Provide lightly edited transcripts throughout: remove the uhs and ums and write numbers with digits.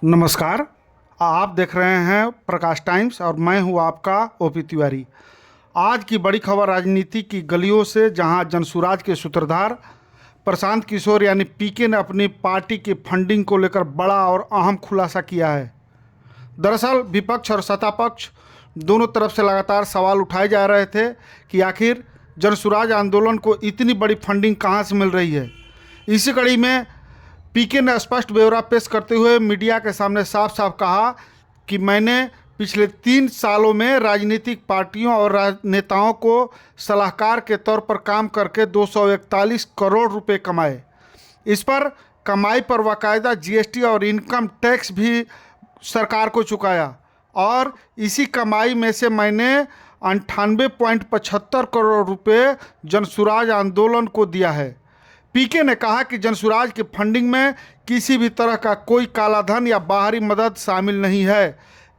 नमस्कार। आप देख रहे हैं प्रकाश टाइम्स और मैं हूं आपका ओपी तिवारी। आज की बड़ी खबर राजनीति की गलियों से, जहां जनसुराज के सूत्रधार प्रशांत किशोर यानी पीके ने अपनी पार्टी की फंडिंग को लेकर बड़ा और अहम खुलासा किया है। दरअसल विपक्ष और सत्ता पक्ष दोनों तरफ से लगातार सवाल उठाए जा रहे थे कि आखिर जनसुराज आंदोलन को इतनी बड़ी फंडिंग कहां से मिल रही है। इसी कड़ी में पीके ने स्पष्ट ब्यौरा पेश करते हुए मीडिया के सामने साफ साफ कहा कि मैंने पिछले 3 सालों में राजनीतिक पार्टियों और नेताओं को सलाहकार के तौर पर काम करके 241 करोड़ रुपए कमाए। इस पर कमाई पर बाकायदा जीएसटी और इनकम टैक्स भी सरकार को चुकाया और इसी कमाई में से मैंने 98.75 करोड़ रुपए जनसुराज आंदोलन को दिया है। पीके ने कहा कि जनसुराज की फंडिंग में किसी भी तरह का कोई कालाधन या बाहरी मदद शामिल नहीं है।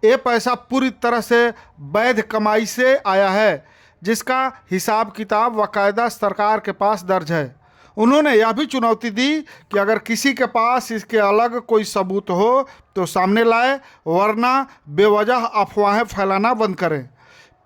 ये पैसा पूरी तरह से वैध कमाई से आया है, जिसका हिसाब किताब बाकायदा सरकार के पास दर्ज है। उन्होंने यह भी चुनौती दी कि अगर किसी के पास इसके अलग कोई सबूत हो तो सामने लाए, वरना बेवजह अफवाहें फैलाना बंद करें।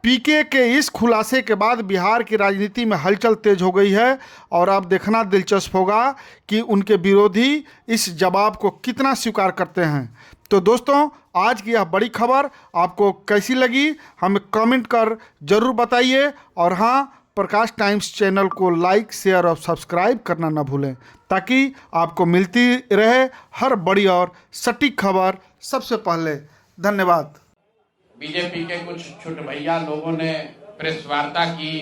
पीके के इस खुलासे के बाद बिहार की राजनीति में हलचल तेज हो गई है और अब देखना दिलचस्प होगा कि उनके विरोधी इस जवाब को कितना स्वीकार करते हैं। तो दोस्तों, आज की यह बड़ी खबर आपको कैसी लगी हमें कमेंट कर जरूर बताइए और हाँ, प्रकाश टाइम्स चैनल को लाइक, शेयर और सब्सक्राइब करना ना भूलें, ताकि आपको मिलती रहे हर बड़ी और सटीक खबर सबसे पहले। धन्यवाद। बीजेपी के कुछ छोटे भैया लोगों ने प्रेस वार्ता की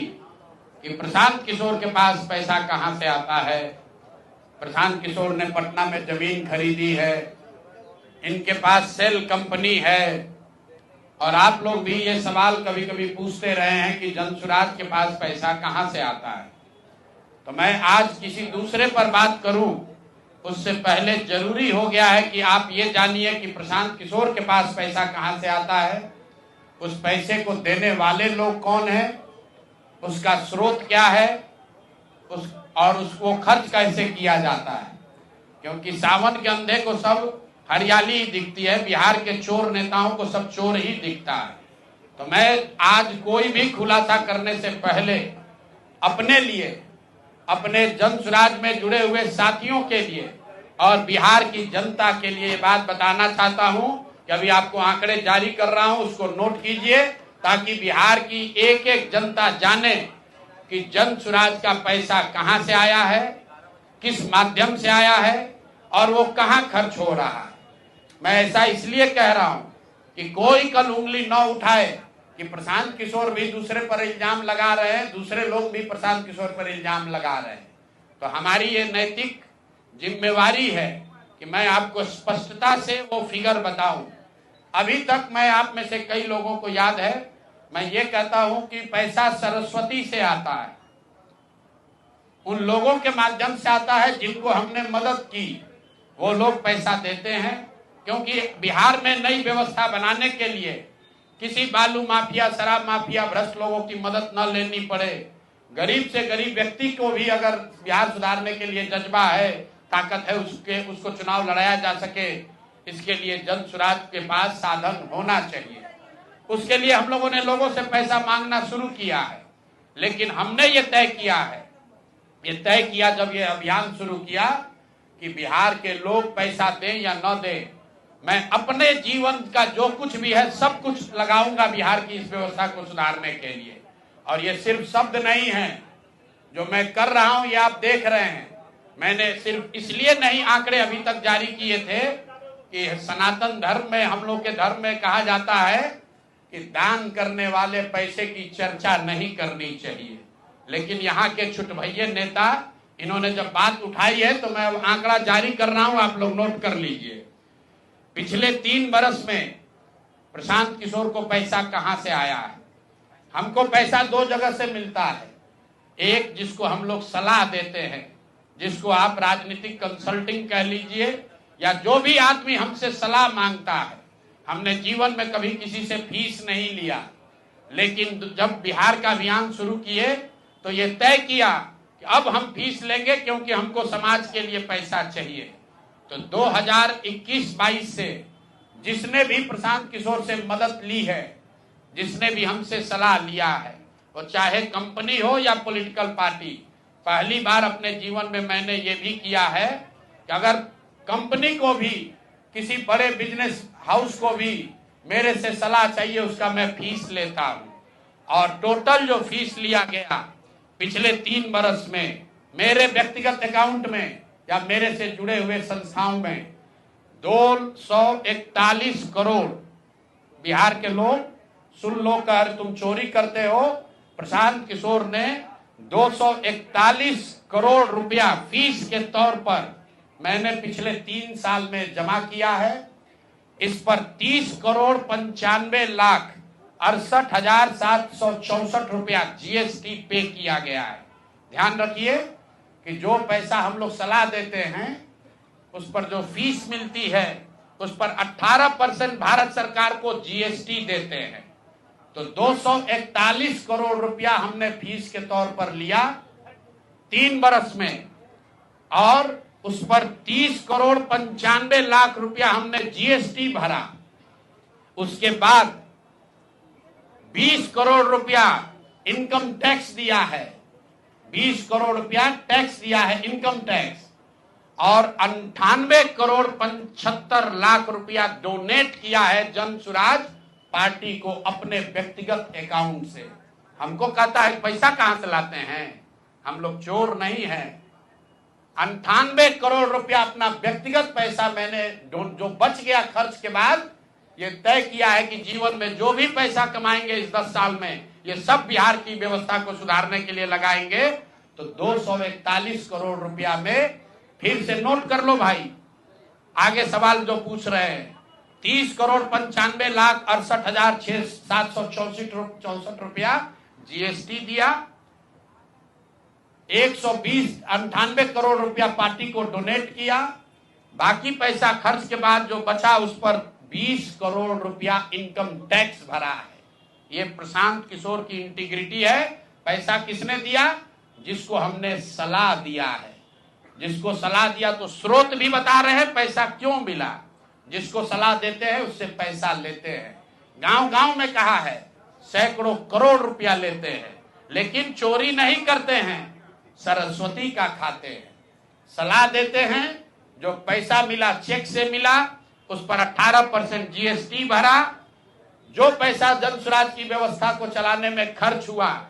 कि प्रशांत किशोर के पास पैसा कहां से आता है। प्रशांत किशोर ने पटना में जमीन खरीदी है, इनके पास सेल कंपनी है। और आप लोग भी ये सवाल कभी कभी पूछते रहे हैं कि जनसुराज के पास पैसा कहां से आता है। तो मैं आज किसी दूसरे पर बात करूं उससे पहले जरूरी हो गया है कि आप ये जानिए कि प्रशांत किशोर के पास पैसा कहां से आता है, उस पैसे को देने वाले लोग कौन है, उसका स्रोत क्या है, और उसको खर्च कैसे किया जाता है। क्योंकि सावन के अंधे को सब हरियाली ही दिखती है, बिहार के चोर नेताओं को सब चोर ही दिखता है। तो मैं आज कोई भी खुलासा करने से पहले अपने लिए, अपने जनसुराज में जुड़े हुए साथियों के लिए और बिहार की जनता के लिए ये बात बताना चाहता हूं कि अभी आपको आंकड़े जारी कर रहा हूं, उसको नोट कीजिए, ताकि बिहार की एक एक जनता जाने कि जनसुराज का पैसा कहां से आया है, किस माध्यम से आया है और वो कहां खर्च हो रहा है। मैं ऐसा इसलिए कह रहा हूं कि कोई कल उंगली न उठाए कि प्रशांत किशोर भी दूसरे पर इल्जाम लगा रहे हैं, दूसरे लोग भी प्रशांत किशोर पर इल्जाम लगा रहे हैं। तो हमारी ये नैतिक जिम्मेवारी है कि मैं आपको स्पष्टता से वो फिगर बताऊं। अभी तक मैं आप में से कई लोगों को याद है, मैं ये कहता हूं कि पैसा सरस्वती से आता है, उन लोगों के माध्यम से आता है जिनको हमने मदद की, वो लोग पैसा देते हैं। क्योंकि बिहार में नई व्यवस्था बनाने के लिए किसी बालू माफिया, शराब माफिया, भ्रष्ट लोगों की मदद न लेनी पड़े, गरीब से गरीब व्यक्ति को भी अगर बिहार सुधारने के लिए जज्बा है, ताकत है, उसको चुनाव लड़ाया जा सके, इसके लिए जनसुराज के पास साधन होना चाहिए। उसके लिए हम लोगों ने लोगों से पैसा मांगना शुरू किया है, लेकिन हमने ये तय किया जब ये अभियान शुरू किया कि बिहार के लोग पैसा दें या न दें, मैं अपने जीवन का जो कुछ भी है सब कुछ लगाऊंगा बिहार की इस व्यवस्था को सुधारने के लिए। और ये सिर्फ शब्द नहीं है जो मैं कर रहा हूं, ये आप देख रहे हैं। मैंने सिर्फ इसलिए नहीं आंकड़े अभी तक जारी किए थे कि सनातन धर्म में, हम लोग के धर्म में कहा जाता है कि दान करने वाले पैसे की चर्चा नहीं करनी चाहिए। लेकिन यहाँ के छुटभैये नेता, इन्होंने जब बात उठाई है तो मैं आंकड़ा जारी कर रहा हूं, आप लोग नोट कर लीजिए। पिछले 3 बरस में प्रशांत किशोर को पैसा कहां से आया है। हमको पैसा 2 जगह से मिलता है। एक, जिसको हम लोग सलाह देते हैं, जिसको आप राजनीतिक कंसल्टिंग कह लीजिए, या जो भी आदमी हमसे सलाह मांगता है। हमने जीवन में कभी किसी से फीस नहीं लिया, लेकिन जब बिहार का अभियान शुरू किए तो ये तय किया कि अब हम फीस लेंगे, क्योंकि हमको समाज के लिए पैसा चाहिए। तो 2021-22 से जिसने भी प्रशांत किशोर से मदद ली है, जिसने भी हमसे सलाह लिया है, वो चाहे कंपनी हो या पॉलिटिकल पार्टी, पहली बार अपने जीवन में मैंने ये भी किया है कि अगर कंपनी को भी, किसी बड़े बिजनेस हाउस को भी मेरे से सलाह चाहिए, उसका मैं फीस लेता हूं। और टोटल जो फीस लिया गया पिछले 3 बरस में मेरे व्यक्तिगत अकाउंट में या मेरे से जुड़े हुए संस्थाओं में 241 करोड़। बिहार के लोग सुन लो, कर तुम चोरी करते हो, प्रशांत किशोर ने 241 करोड़ रुपया फीस के तौर पर मैंने पिछले 3 साल में जमा किया है। इस पर 30 करोड़ 95 लाख 68,764 रुपया जीएसटी पे किया गया है। ध्यान रखिए कि जो पैसा हम लोग सलाह देते हैं उस पर जो फीस मिलती है उस पर 18% भारत सरकार को जीएसटी देते हैं। तो 241 करोड़ रुपया हमने फीस के तौर पर लिया 3 बरस में, और उस पर 30 करोड़ 95 लाख रुपया हमने जीएसटी भरा। उसके बाद 20 करोड़ रुपया इनकम टैक्स दिया है, 20 करोड़ रुपया टैक्स दिया है, इनकम टैक्स, और 98 करोड़ 75 लाख रुपया डोनेट किया है जन सुराज पार्टी को अपने व्यक्तिगत अकाउंट से। हमको कहता है पैसा कहां से लाते हैं, हम लोग चोर नहीं हैं। 98 करोड़ रुपया अपना व्यक्तिगत पैसा मैंने जो बच गया खर्च के बाद ये तय किया है कि जीवन में जो भी पैसा कमाएंगे इस 10 साल में ये सब बिहार की व्यवस्था को सुधारने के लिए लगाएंगे। तो 241 करोड़ रुपया में, फिर से नोट कर लो भाई, आगे सवाल जो पूछ रहे हैं, 30 करोड़ 95 लाख 68,764 रुपया जीएसटी दिया, 198 करोड़ रुपया पार्टी को डोनेट किया, बाकी पैसा खर्च के बाद जो बचा उस पर 20 करोड़ रुपया इनकम टैक्स भरा है। ये प्रशांत किशोर की इंटीग्रिटी है। पैसा किसने दिया? जिसको हमने सलाह दिया है। जिसको सलाह दिया तो स्रोत भी बता रहे हैं पैसा क्यों मिला। जिसको सलाह देते हैं उससे पैसा लेते हैं। गांव गांव में कहा है सैकड़ों करोड़ रुपया लेते हैं, लेकिन चोरी नहीं करते हैं, सरस्वती का खाते हैं। सलाह देते हैं, जो पैसा मिला चेक से मिला, उस पर 18% जीएसटी भरा। जो पैसा जन सुराज की व्यवस्था को चलाने में खर्च हुआ,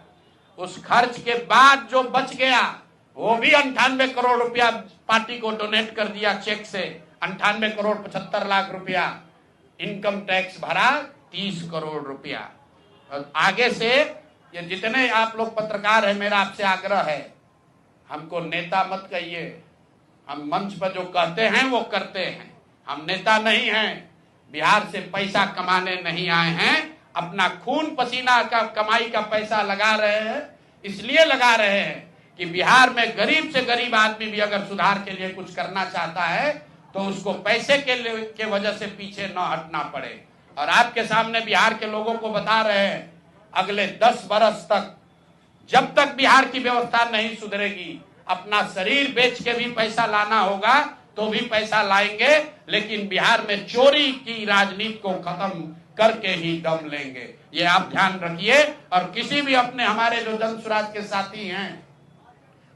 उस खर्च के बाद जो बच गया वो भी 98 करोड़ रुपया पार्टी को डोनेट कर दिया चेक से। 98 करोड़ 75 लाख रुपया इनकम टैक्स भरा, 30 करोड़ रुपया। और आगे से ये जितने आप लोग पत्रकार हैं, मेरा आपसे आग्रह है, हमको नेता मत कहिए। हम मंच पर जो कहते हैं वो करते हैं। हम नेता नहीं हैं, बिहार से पैसा कमाने नहीं आए हैं। अपना खून पसीना का कमाई का पैसा लगा रहे हैं। इसलिए लगा रहे हैं कि बिहार में गरीब से गरीब आदमी भी अगर सुधार के लिए कुछ करना चाहता है तो उसको पैसे के वजह से पीछे न हटना पड़े। और आपके सामने बिहार के लोगों को बता रहे हैं, अगले 10 बरस तक जब तक बिहार की व्यवस्था नहीं सुधरेगी, अपना शरीर बेच के भी पैसा लाना होगा तो भी पैसा लाएंगे, लेकिन बिहार में चोरी की राजनीति को खत्म करके ही दम लेंगे। ये आप ध्यान रखिए। और किसी भी अपने हमारे जो जन सुराज के साथी हैं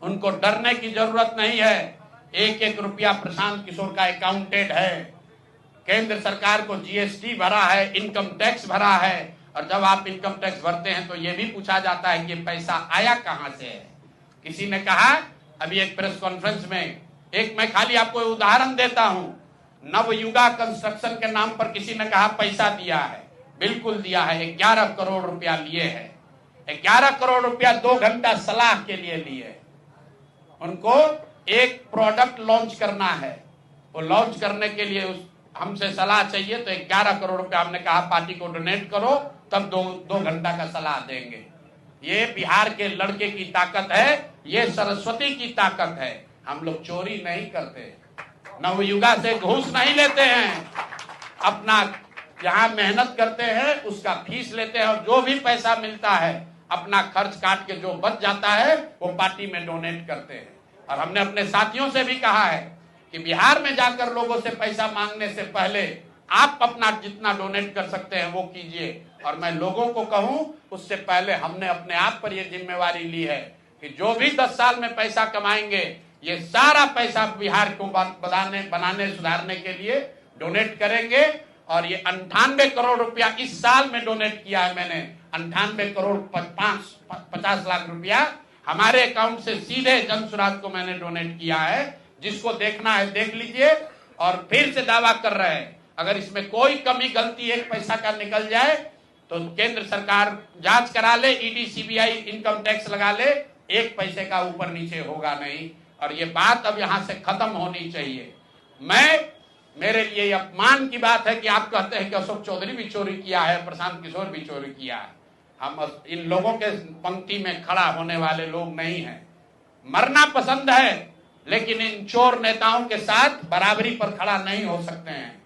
उनको डरने की जरूरत नहीं है। 1-1 रुपया प्रशांत किशोर का अकाउंटेड है। केंद्र सरकार को जीएसटी भरा है, इनकम टैक्स भरा है। और जब आप इनकम टैक्स भरते हैं तो यह भी पूछा जाता है कि पैसा आया कहां से है। किसी ने कहा अभी एक प्रेस कॉन्फ्रेंस में, एक मैं खाली आपको उदाहरण देता हूं, नवयुगा कंस्ट्रक्शन के नाम पर किसी ने कहा पैसा दिया है। बिल्कुल दिया है, 11 करोड़ रुपया लिए है। 11 करोड़ रुपया 2 घंटा सलाह के लिए लिए। उनको एक प्रोडक्ट लॉन्च करना है, वो लॉन्च करने के लिए हमसे सलाह चाहिए, तो 11 करोड़ रुपया हमने कहा पार्टी को डोनेट करो, तब 2 घंटा का सलाह देंगे। ये बिहार के लड़के की ताकत है, ये सरस्वती की ताकत है। हम लोग चोरी नहीं करते, नवयुगा से घूस नहीं लेते हैं, अपना जहां मेहनत करते हैं उसका फीस लेते हैं, और जो भी पैसा मिलता है अपना खर्च काट के जो बच जाता है वो पार्टी में डोनेट करते हैं। और हमने अपने साथियों से भी कहा है कि बिहार में जाकर लोगों से पैसा मांगने से पहले आप अपना जितना डोनेट कर सकते हैं वो कीजिए। और मैं लोगों को कहूं, उससे पहले हमने अपने आप पर यह जिम्मेवारी ली है कि जो भी 10 साल में पैसा कमाएंगे, ये सारा पैसा बिहार को बनाने सुधारने के लिए डोनेट करेंगे। और ये 98 करोड़ रुपया इस साल में डोनेट किया है मैंने। 98 करोड़ 50 लाख रुपया हमारे अकाउंट से सीधे जन सुराज को मैंने डोनेट किया है। जिसको देखना है देख लीजिए। और फिर से दावा कर रहे हैं, अगर इसमें कोई कमी गलती एक पैसा का निकल जाए तो केंद्र सरकार जांच करा ले, ईडी सीबीआई इनकम टैक्स लगा ले, एक पैसे का ऊपर नीचे होगा नहीं। और ये बात अब यहां से खत्म होनी चाहिए। मेरे लिए अपमान की बात है कि आप कहते हैं कि अशोक चौधरी भी चोरी किया है, प्रशांत किशोर भी चोरी किया है। हम इन लोगों के पंक्ति में खड़ा होने वाले लोग नहीं हैं। मरना पसंद है, लेकिन इन चोर नेताओं के साथ बराबरी पर खड़ा नहीं हो सकते हैं।